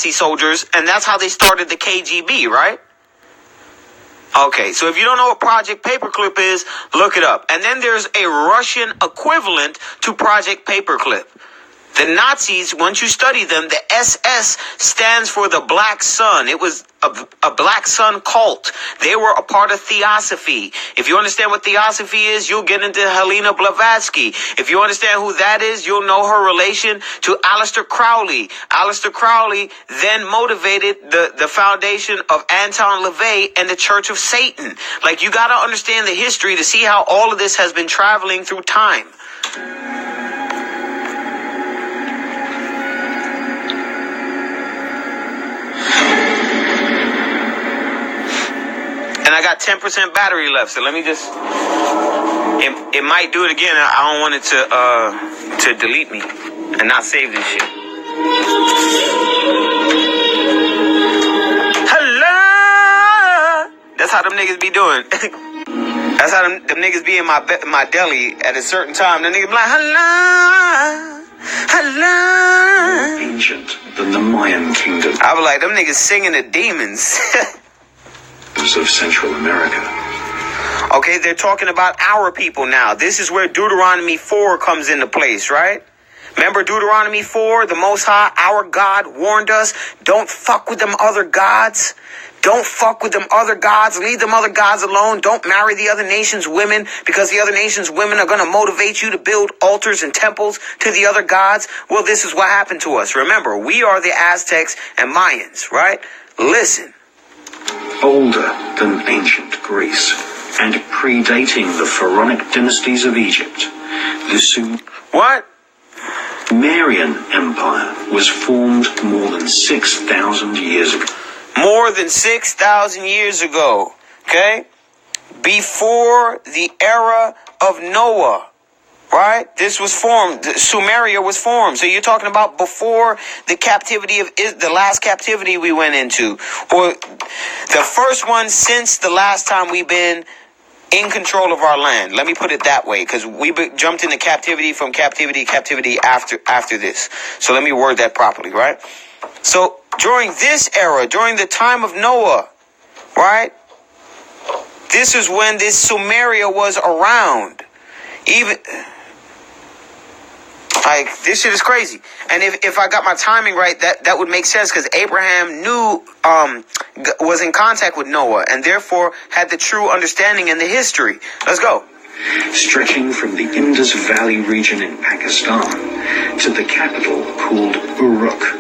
Nazi soldiers, and that's how they started the KGB, right? Okay, so if you don't know what Project Paperclip is, look it up. And then there's a Russian equivalent to Project Paperclip. The Nazis, once you study them, the SS stands for the Black Sun. It was a Black Sun cult. They were a part of Theosophy. If you understand what Theosophy is, you'll get into Helena Blavatsky. If you understand who that is, you'll know her relation to Aleister Crowley. Aleister Crowley then motivated the foundation of Anton LaVey and the Church of Satan. Like, you got to understand the history to see how all of this has been traveling through time. And I got 10% battery left, so let me just, it might do it again. I don't want it to delete me and not save this shit. Hello! That's how them niggas be doing. That's how them niggas be in my deli at a certain time. The niggas be like, hello! Hello! Ancient than the Mayan kingdom. I was like, them niggas singing the demons. Of Central America. Okay, they're talking about our people now. This is where Deuteronomy 4 comes into place, right? Remember Deuteronomy 4? The Most High, our God, warned us, don't fuck with them other gods. Don't fuck with them other gods. Leave them other gods alone. Don't marry the other nations' women, because the other nations' women are going to motivate you to build altars and temples to the other gods. Well, this is what happened to us. Remember, we are the Aztecs and Mayans, right? Listen. Older than ancient Greece and predating the pharaonic dynasties of Egypt, the Sumerian Empire was formed more than 6,000 years ago. More than 6,000 years ago, okay? Before the era of Noah. Right? This was formed. Sumeria was formed. So you're talking about before the captivity of the last captivity we went into, or the first one since the last time we've been in control of our land. Let me put it that way, because we jumped into captivity from captivity after this. So let me word that properly, right? So during this era, during the time of Noah, right? This is when this Sumeria was around. Even. Like, this shit is crazy. And if I got my timing right, that would make sense, because Abraham was in contact with Noah and therefore had the true understanding and the history. Let's go. Stretching from the Indus Valley region in Pakistan to the capital called Uruk.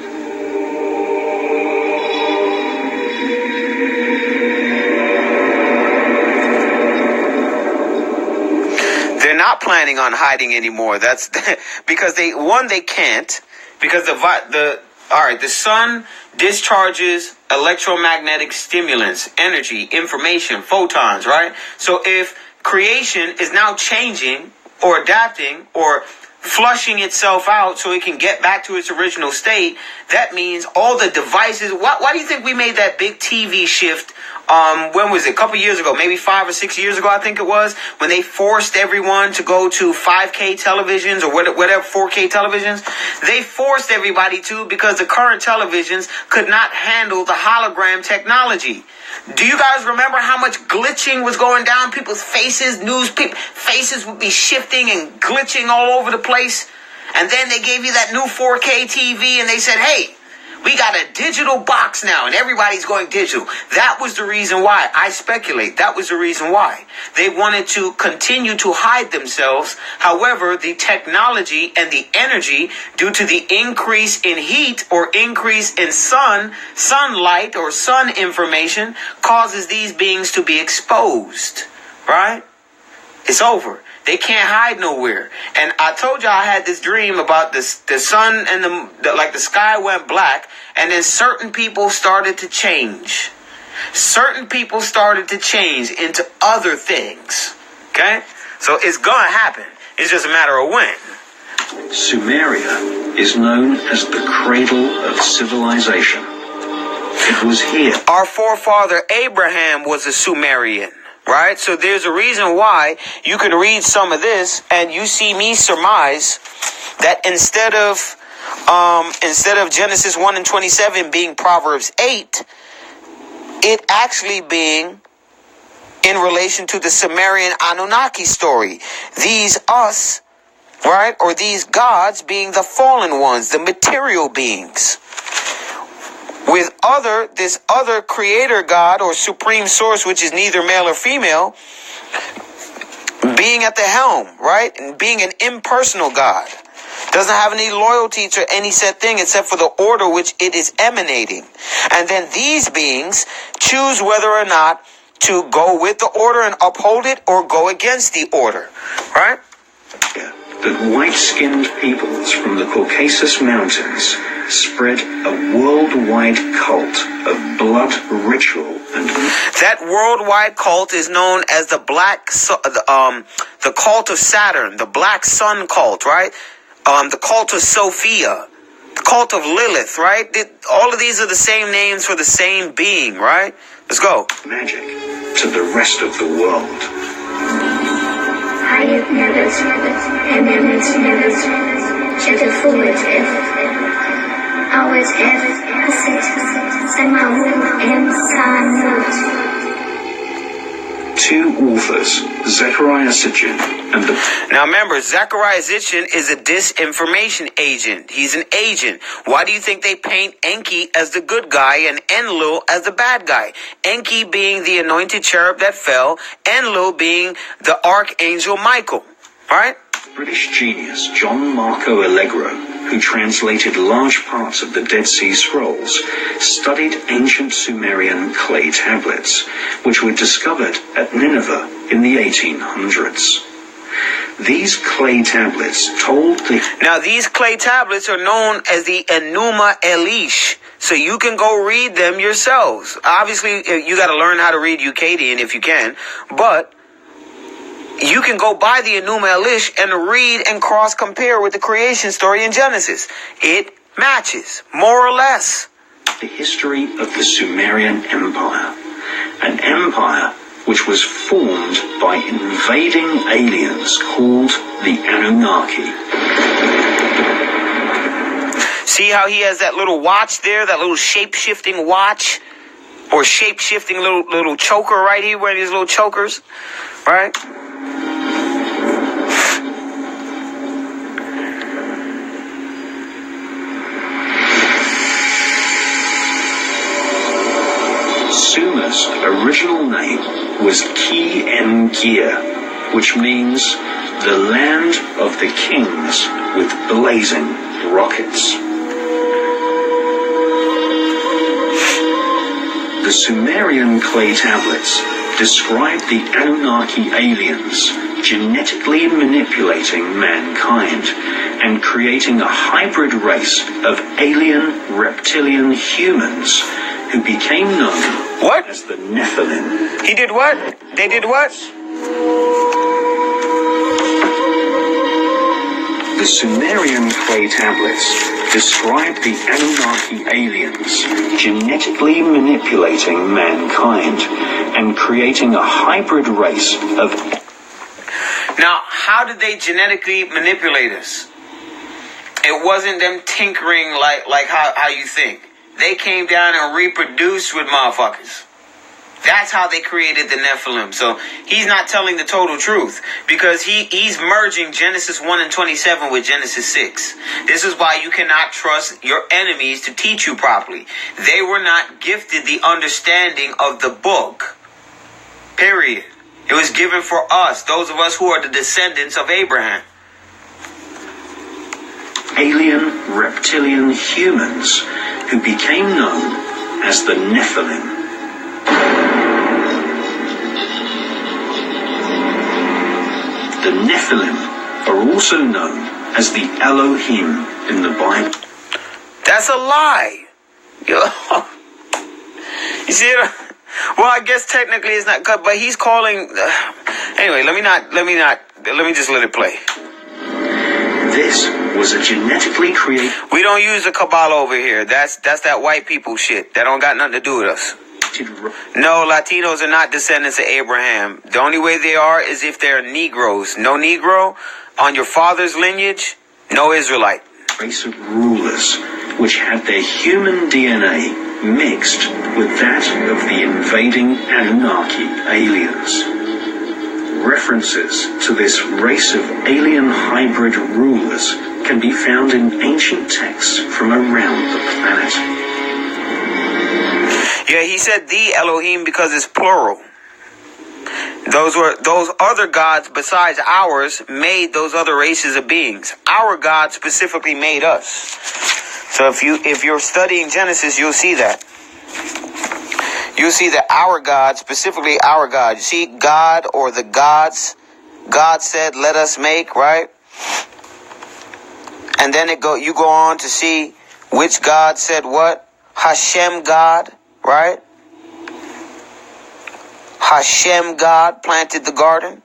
Not planning on hiding anymore. That's because they can't, because the sun discharges electromagnetic stimulants, energy, information, photons, right? So if creation is now changing or adapting or flushing itself out so it can get back to its original state, that means all the devices. Why do you think we made that big TV shift? When was it? A couple years ago, maybe 5 or 6 years ago, I think it was, when they forced everyone to go to 5K televisions or whatever 4K televisions. They forced everybody to, because the current televisions could not handle the hologram technology. Do you guys remember how much glitching was going down? People's faces, faces would be shifting and glitching all over the place. And then they gave you that new 4K TV and they said, hey, we got a digital box now, and everybody's going digital. That was the reason why. I speculate that was the reason why. They wanted to continue to hide themselves. However, the technology and the energy, due to the increase in heat or increase in sunlight or sun information, causes these beings to be exposed. Right? It's over. They can't hide nowhere. And I told y'all I had this dream about the sun and the sky went black, and then certain people started to change. Certain people started to change into other things. Okay? So it's gonna happen. It's just a matter of when. Sumeria is known as the cradle of civilization. It was here. Our forefather Abraham was a Sumerian. Right? So there's a reason why you can read some of this and you see me surmise that instead of instead of Genesis 1 and 27 being Proverbs 8, it actually being in relation to the Sumerian Anunnaki story. These us, right, or these gods being the fallen ones, the material beings. With this other creator God or supreme source, which is neither male or female, being at the helm, right, and being an impersonal God. Doesn't have any loyalty to any set thing except for the order which it is emanating. And then these beings choose whether or not to go with the order and uphold it or go against the order, right? That white-skinned peoples from the Caucasus Mountains spread a worldwide cult of blood ritual and... That worldwide cult is known as the the cult of Saturn, the Black Sun cult, right? The cult of Sophia, the cult of Lilith, right? All of these are the same names for the same being, right? Let's go. Magic to the rest of the world. Two authors, Zecharia Sitchin and the... Now remember, Zecharia Sitchin is a disinformation agent. He's an agent. Why do you think they paint Enki as the good guy and Enlil as the bad guy? Enki being the anointed cherub that fell, Enlil being the archangel Michael, right? British genius John Marco Allegro, who translated large parts of the Dead Sea Scrolls, studied ancient Sumerian clay tablets, which were discovered at Nineveh in the 1800s. These clay tablets told the... Now, these clay tablets are known as the Enuma Elish, so you can go read them yourselves. Obviously, you got to learn how to read Akkadian if you can, but... you can go by the Enuma Elish and read and cross-compare with the creation story in Genesis. It matches, more or less. The history of the Sumerian Empire. An empire which was formed by invading aliens called the Anunnaki. See how he has that little watch there, that little shape-shifting watch? Or shape-shifting little choker right here, wearing these little chokers, right? Sumer's original name was Ki-Em-Gir, which means the land of the kings with blazing rockets. The Sumerian clay tablets describe the Anunnaki aliens genetically manipulating mankind and creating a hybrid race of alien reptilian humans who became known as the Nephilim. He did what? They did what? The Sumerian clay tablets describe the Anunnaki aliens genetically manipulating mankind and creating a hybrid race of... Now, how did they genetically manipulate us? It wasn't them tinkering like how you think. They came down and reproduced with motherfuckers. That's how they created the Nephilim. So he's not telling the total truth because he's merging Genesis 1 and 27 with Genesis 6. This is why you cannot trust your enemies to teach you properly. They were not gifted the understanding of the book. Period. It was given for us, those of us who are the descendants of Abraham. Alien reptilian humans who became known as the Nephilim. The Nephilim are also known as the Elohim in the Bible. That's a lie. You see it? Well, I guess technically it's not, but he's calling. Anyway, let me just let it play. This was a genetically created... We don't use the Kabbalah over here. That's that white people shit. That don't got nothing to do with us. No, Latinos are not descendants of Abraham. The only way they are is if they're Negroes. No Negro on your father's lineage, no Israelite. race of rulers which had their human DNA mixed with that of the invading Anunnaki aliens. References to this race of alien hybrid rulers can be found in ancient texts from around the planet. Yeah, he said the Elohim because it's plural. Those other gods besides ours made those other races of beings. Our God specifically made us. So if you're studying Genesis, you'll see that. You'll see that our God, specifically our God. You see God or the gods. God said, "Let us make," right? And then you go on to see which God said what. Hashem God, right? Hashem God planted the garden.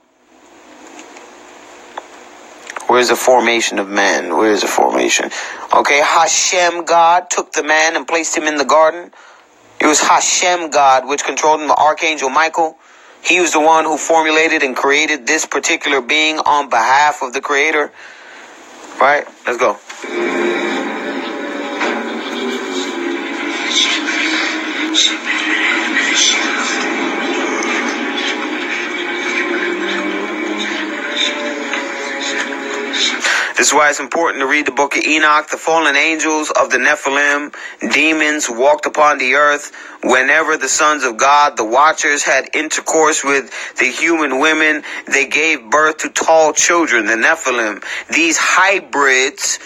Where's the formation of man? Where's the formation? Okay, Hashem God took the man and placed him in the garden. It was Hashem God which controlled him, the Archangel Michael. He was the one who formulated and created this particular being on behalf of the Creator. Right? Let's go. This is why it's important to read the book of Enoch. The fallen angels of the Nephilim, demons, walked upon the earth. Whenever the sons of God, the watchers, had intercourse with the human women, they gave birth to tall children, the Nephilim. These hybrids,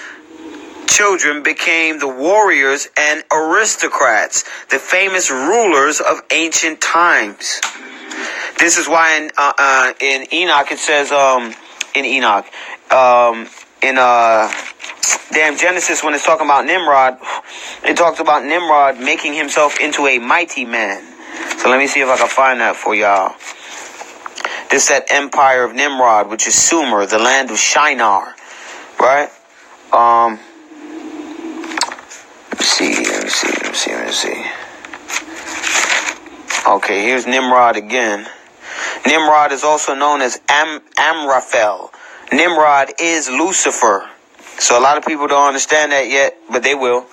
children, became the warriors and aristocrats, the famous rulers of ancient times. This is why in Enoch it says, in Genesis, when it's talking about Nimrod, it talks about Nimrod making himself into a mighty man. So let me see if I can find that for y'all. This is that empire of Nimrod, which is Sumer, the land of Shinar, right? Let me see. Okay, here's Nimrod again. Nimrod is also known as Amraphel. Nimrod is Lucifer. So a lot of people don't understand that yet, but they will.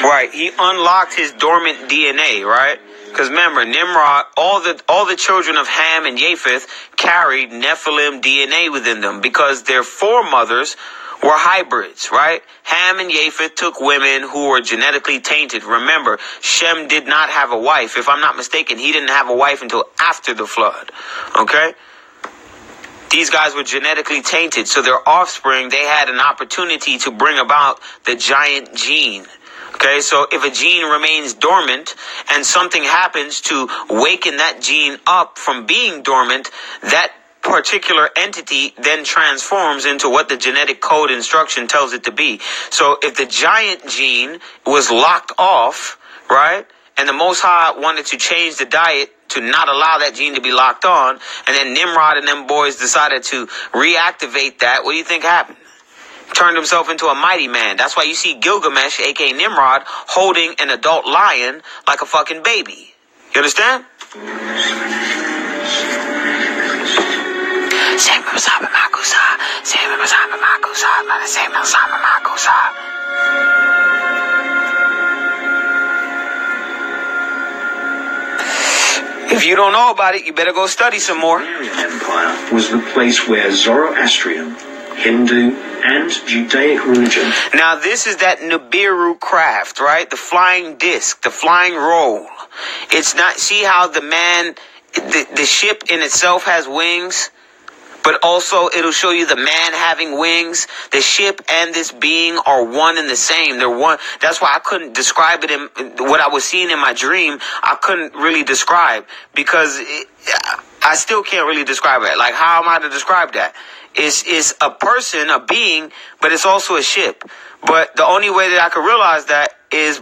Right, he unlocked his dormant DNA, right? Because remember, Nimrod, all the children of Ham and Japheth carried Nephilim DNA within them because their foremothers were hybrids, right? Ham and Japheth took women who were genetically tainted. Remember, Shem did not have a wife. If I'm not mistaken, he didn't have a wife until after the flood, okay? These guys were genetically tainted, so their offspring, they had an opportunity to bring about the giant gene. Okay, so if a gene remains dormant and something happens to waken that gene up from being dormant, that particular entity then transforms into what the genetic code instruction tells it to be. So if the giant gene was locked off, right, and the Most High wanted to change the diet to not allow that gene to be locked on, and then Nimrod and them boys decided to reactivate that, what do you think happened? Turned himself into a mighty man. That's why you see Gilgamesh, aka Nimrod, holding an adult lion like a fucking baby. You understand? If you don't know about it, you better go study some more. The Sumerian Empire was the place where Zoroastrian, Hindu, and Judaic religion. Now this is that Nibiru craft, right? The flying disc, the flying roll. It's not, see how the man, the ship in itself has wings, but also it'll show you the man having wings. The ship and this being are one and the same. They're one. That's why I couldn't describe it in what I was seeing in my dream. I couldn't really describe because I still can't really describe it. Like, how am I to describe that? It's a person, a being, but it's also a ship. But the only way that I could realize that is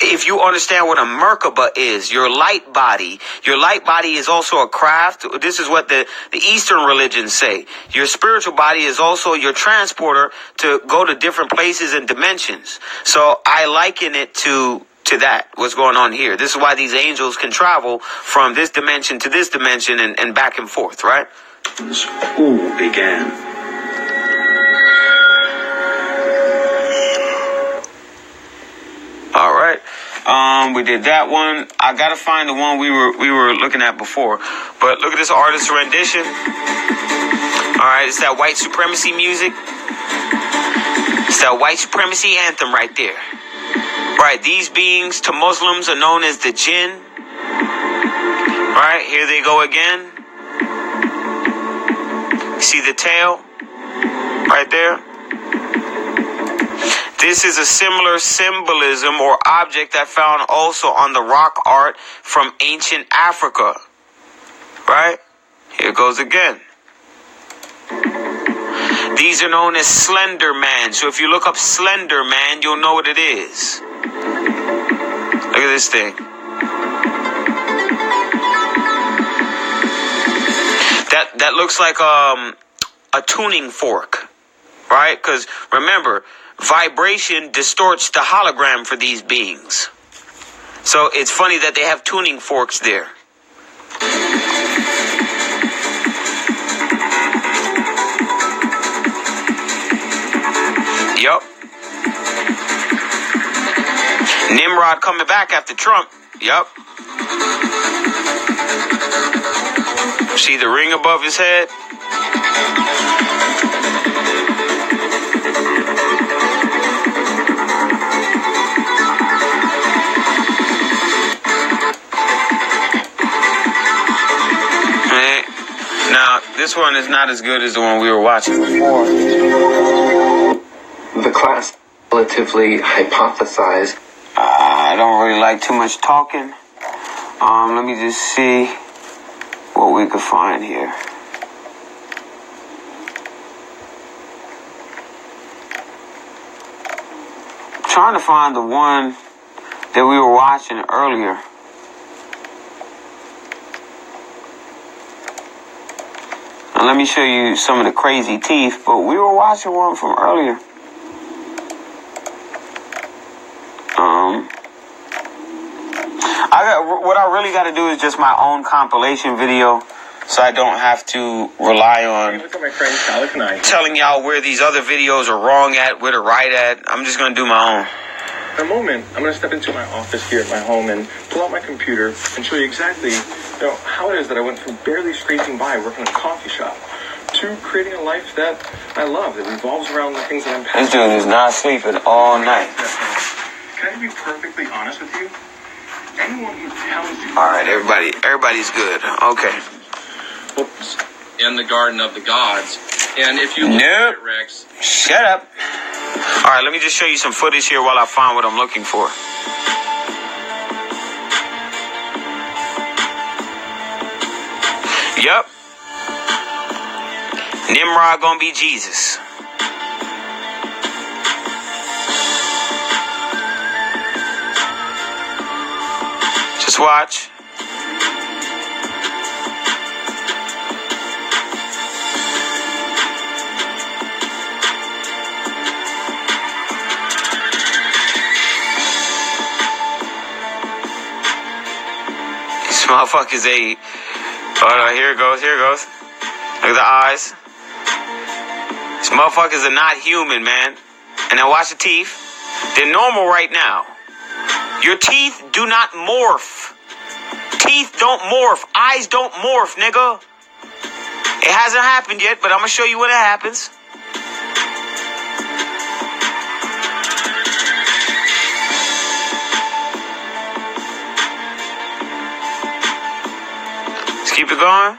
if you understand what a Merkaba is, your light body. Your light body is also a craft. This is what the Eastern religions say. Your spiritual body is also your transporter to go to different places and dimensions. So I liken it to to that, what's going on here. This is why these angels can travel from this dimension to this dimension and back and forth, right? All began. All right. We did that one. I gotta find the one we were looking at before. But look at this artist's rendition. All right, it's that white supremacy music. It's that white supremacy anthem right there. Right, these beings to Muslims are known as the jinn. Right, here they go again. See the tail right there? This is a similar symbolism or object that found also on the rock art from ancient Africa. Right? Here it goes again. These are known as Slender Man. So if you look up Slender Man, you'll know what it is. Look at this thing. That looks like a tuning fork. Right? Because remember, vibration distorts the hologram for these beings. So it's funny that they have tuning forks there. Yup. Nimrod coming back after Trump. Yup. See the ring above his head? Now, this one is not as good as the one we were watching before. The class relatively hypothesized. I don't really like too much talking. Let me just see what we could find here. I'm trying to find the one that we were watching earlier. Now let me show you some of the crazy teeth, but we were watching one from earlier. What I really got to do is just my own compilation video, so I don't have to rely on telling y'all where these other videos are wrong at, where to right at. I'm just going to do my own. In a moment, I'm going to step into my office here at my home and pull out my computer and show you exactly how it is that I went from barely scraping by working in a coffee shop to creating a life that I love, that revolves around the things that I'm passionate about. This dude is not sleeping all night. Can I be perfectly honest with you? Anyone who tells you... All right, everybody's good. Okay. Oops. In the Garden of the Gods. And if you look at it, Rex... Shut up. All right, let me just show you some footage here while I find what I'm looking for. Yep. Nimrod gonna be Jesus. Just watch. These motherfuckers ain't. Oh no, here it goes, Look at the eyes. These motherfuckers are not human, man. And now watch the teeth. They're normal right now. Your teeth do not morph. Teeth don't morph. Eyes don't morph, nigga. It hasn't happened yet, but I'm gonna show you when it happens. Let's keep it going.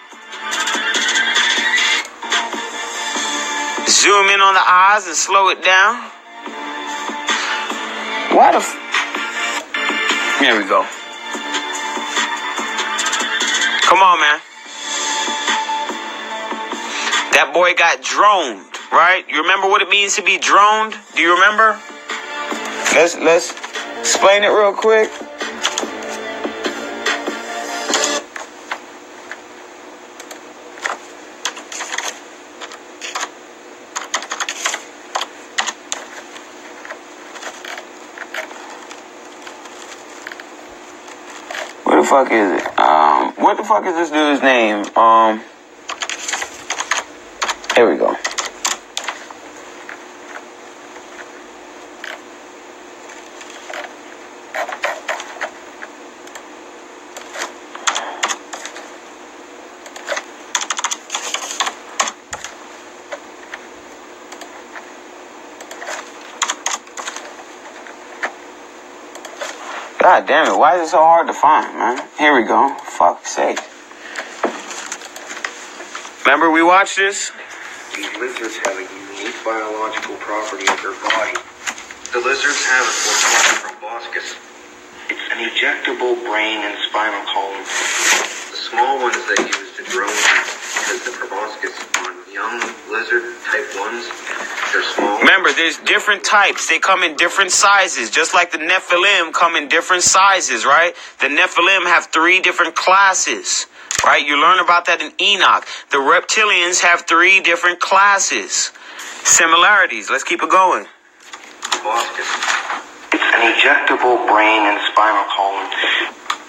Zoom in on the eyes and slow it down. Why the Here we go. Come on, man. That boy got droned, right? You remember what it means to be droned? Do you remember? Let's explain it real quick. fuck is it? What the fuck is this dude's name? Here we go. God damn it, why is it so hard to find, man? Here we go. Fuck's sake. Remember we watched this? These lizards have a unique biological property of their body. The lizards have what's called a proboscis. It's an ejectable brain and spinal column. The small ones they use to drone because the proboscis on young lizard type 1s, they're small. Remember, there's different types. They come in different sizes, just like the Nephilim come in different sizes, right? The Nephilim have 3 different classes, right? You learn about that in Enoch. The reptilians have 3 different classes. Similarities. Let's keep it going. Proboscis. It's an ejectable brain and spinal column.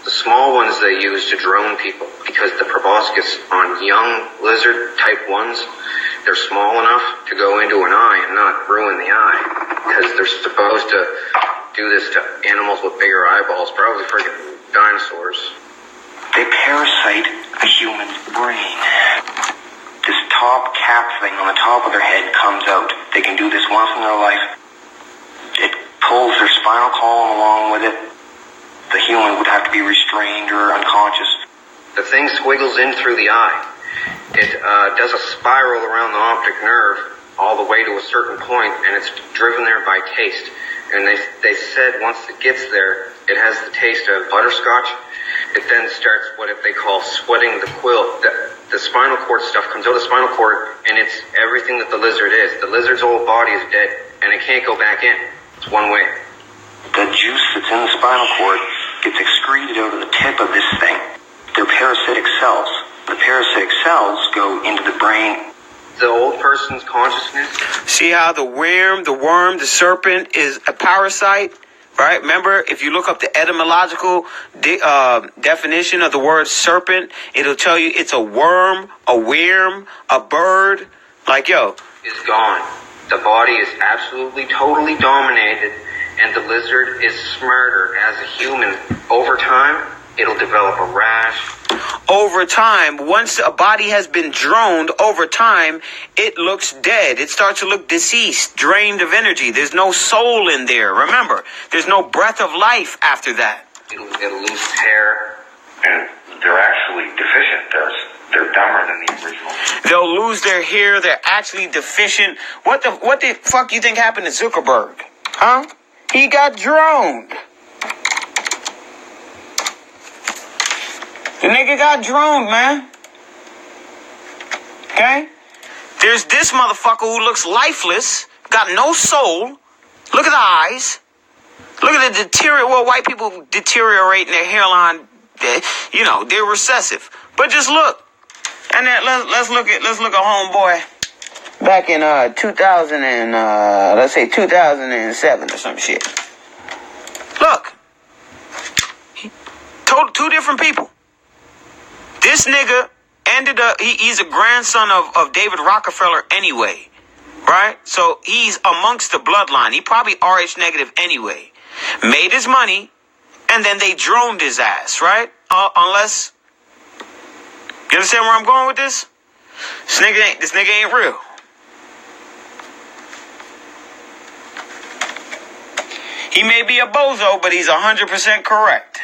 The small ones they use to drone people because the proboscis on young lizard type 1s, they're small enough to go into an eye and not ruin the eye because they're supposed to do this to animals with bigger eyeballs, probably freaking dinosaurs. They parasite a human's brain. This top cap thing on the top of their head comes out. They can do this once in their life. It pulls their spinal column along with it. The human would have to be restrained or unconscious. The thing squiggles in through the eye. It does a spiral around the optic nerve all the way to a certain point, and it's driven there by taste. And they said once it gets there, it has the taste of butterscotch. It then starts what they call sweating the quilt. The spinal cord stuff comes out of the spinal cord, and it's everything that the lizard is. The lizard's whole body is dead, and it can't go back in. It's one way. The juice that's in the spinal cord gets excreted out of the tip of this thing. They're parasitic cells. The parasitic cells go into the brain. The old person's consciousness. See how the worm, the serpent is a parasite, right? Remember, if you look up the etymological definition of the word serpent, it'll tell you it's a worm, a bird. Like, yo. Is gone. The body is absolutely, totally dominated, and the lizard is smarter as a human. Over time, it'll develop a rash. Over time, once a body has been droned, over time, it looks dead. It starts to look deceased, drained of energy. There's no soul in there. Remember, there's no breath of life after that. It'll lose hair. And they're actually deficient. They're dumber than the original. They'll lose their hair. They're actually deficient. What the fuck you think happened to Zuckerberg? Huh? He got droned. The nigga got droned, man. Okay? There's this motherfucker who looks lifeless, got no soul. Look at the eyes. Look at the deteriorate. Well, white people deteriorate in their hairline. They're recessive. But just look. And then let's look at homeboy back in 2000 and let's say 2007 or some shit. Look. Two different people. This nigga ended up, he's a grandson of David Rockefeller anyway, right? So he's amongst the bloodline. He probably RH negative anyway. Made his money, and then they droned his ass, right? Unless, you understand where I'm going with this? This nigga ain't real. He may be a bozo, but he's 100% correct.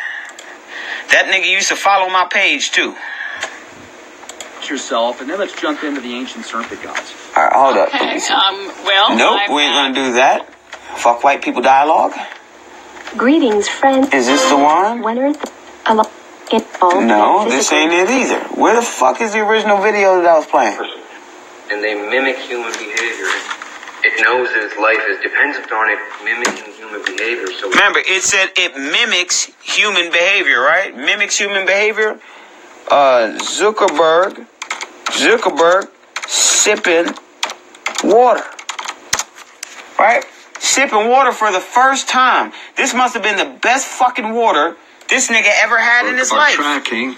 That nigga used to follow my page too. Yourself, and then let's jump into the ancient serpent gods. All right, hold up. Okay, Nope, we ain't gonna do that. Fuck white people dialogue. Greetings, friends. Is this the one? When Earth No, this ain't it either. Where the fuck is the original video that I was playing? And they mimic human behavior. It knows that its life is dependent on it mimicking human behavior. So remember, it said it mimics human behavior, right? Mimics human behavior. Zuckerberg sipping water, right? Sipping water for the first time. This must have been the best fucking water this nigga ever had in his life. Tracking.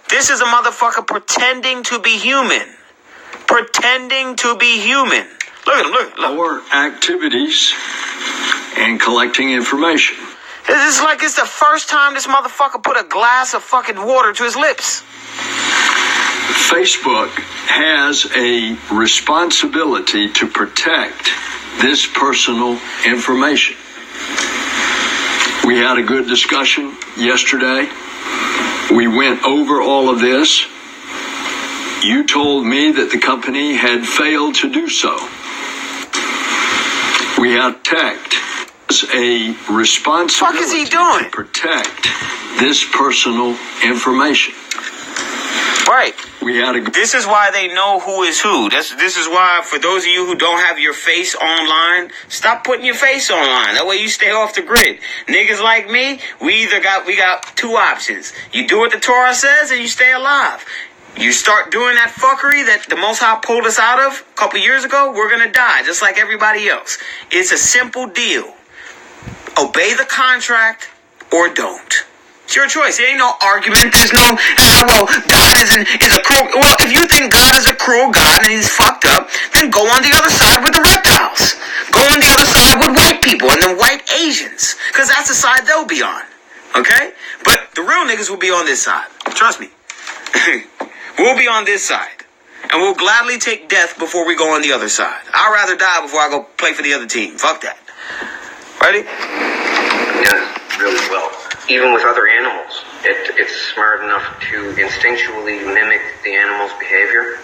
This is a motherfucker pretending to be human. Pretending to be human. Look at him, look. Our activities and collecting information. It's like it's the first time this motherfucker put a glass of fucking water to his lips. Facebook has a responsibility to protect this personal information. We had a good discussion yesterday. We went over all of this. You told me that the company had failed to do so. We have protect as a responsibility What the fuck is he doing? to protect this personal information. Right. We had a This is why they know who is who. This is why, for those of you who don't have your face online, stop putting your face online. That way you stay off the grid. Niggas like me, we got two options. You do what the Torah says and you stay alive. You start doing that fuckery that the Most High pulled us out of a couple years ago, we're gonna die, just like everybody else. It's a simple deal. Obey the contract or don't. It's your choice. There ain't no argument. There's no, well, God is a cruel. Well, if you think God is a cruel God and he's fucked up, then go on the other side with the reptiles. Go on the other side with white people and then white Asians, because that's the side they'll be on. Okay? But the real niggas will be on this side. Trust me. We'll be on this side. And we'll gladly take death before we go on the other side. I'd rather die before I go play for the other team. Fuck that. Ready? Yeah, really well. Even with other animals, it's smart enough to instinctually mimic the animal's behavior.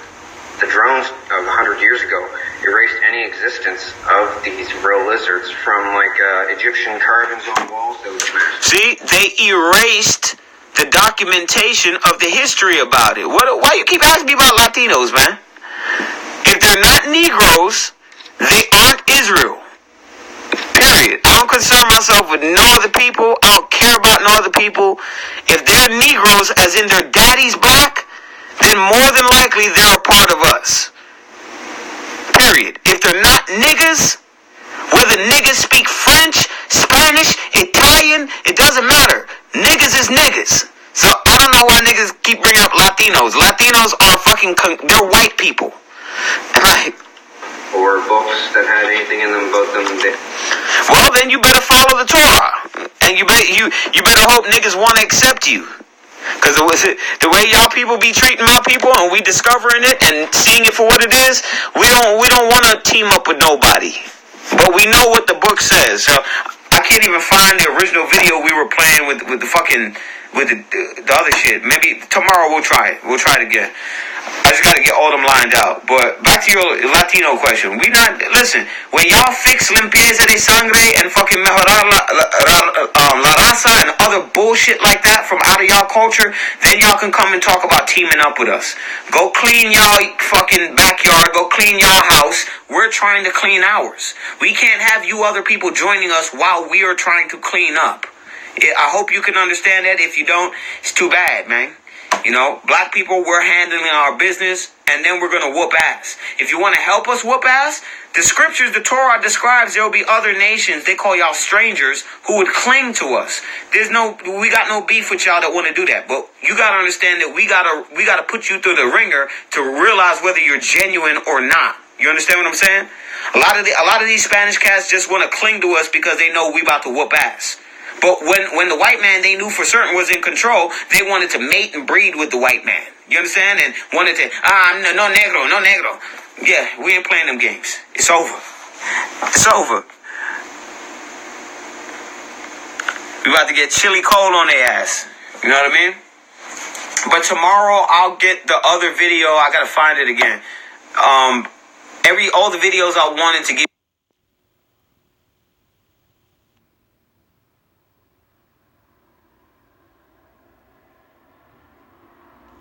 The drones of 100 years ago erased any existence of these real lizards from Egyptian carvings on walls that was smashed. See, they erased the documentation of the history about it. Why you keep asking me about Latinos, man? If they're not Negroes, they aren't Israel. Period. I don't concern myself with no other people. I don't care about no other people. If they're Negroes, as in their daddy's black, then more than likely they're a part of us. Period. If they're not niggas, whether niggas speak French, Spanish, Italian, it doesn't matter. Niggas is niggas. So I don't know why niggas keep bringing up Latinos. Latinos are they're white people. Right? Or books that had anything in them about them. Well, then you better follow the Torah, and you better hope niggas want to accept you, because the way y'all people be treating my people, and we discovering it and seeing it for what it is, we don't want to team up with nobody, but we know what the book says. So I can't even find the original video we were playing with the fucking with the other shit. Maybe tomorrow we'll try it. We'll try it again. I just gotta get all them lined out. But back to your Latino question. Listen, when y'all fix limpieza de sangre and fucking mejorar la raza and other bullshit like that from out of y'all culture, then y'all can come and talk about teaming up with us. Go clean y'all fucking backyard. Go clean y'all house. We're trying to clean ours. We can't have you other people joining us while we are trying to clean up. I hope you can understand that. If you don't, it's too bad, man. You know, black people, we're handling our business, and then we're going to whoop ass. If you want to help us whoop ass, the scriptures, the Torah describes there will be other nations, they call y'all strangers, who would cling to us. We got no beef with y'all that want to do that. But you got to understand that we got to put you through the ringer to realize whether you're genuine or not. You understand what I'm saying? A lot of these Spanish cats just want to cling to us because they know we about to whoop ass. But when the white man they knew for certain was in control, they wanted to mate and breed with the white man. You understand? And wanted to, no negro. Yeah, we ain't playing them games. It's over. It's over. We about to get chili cold on their ass. You know what I mean? But tomorrow I'll get the other video. I gotta find it again. All the videos I wanted to give.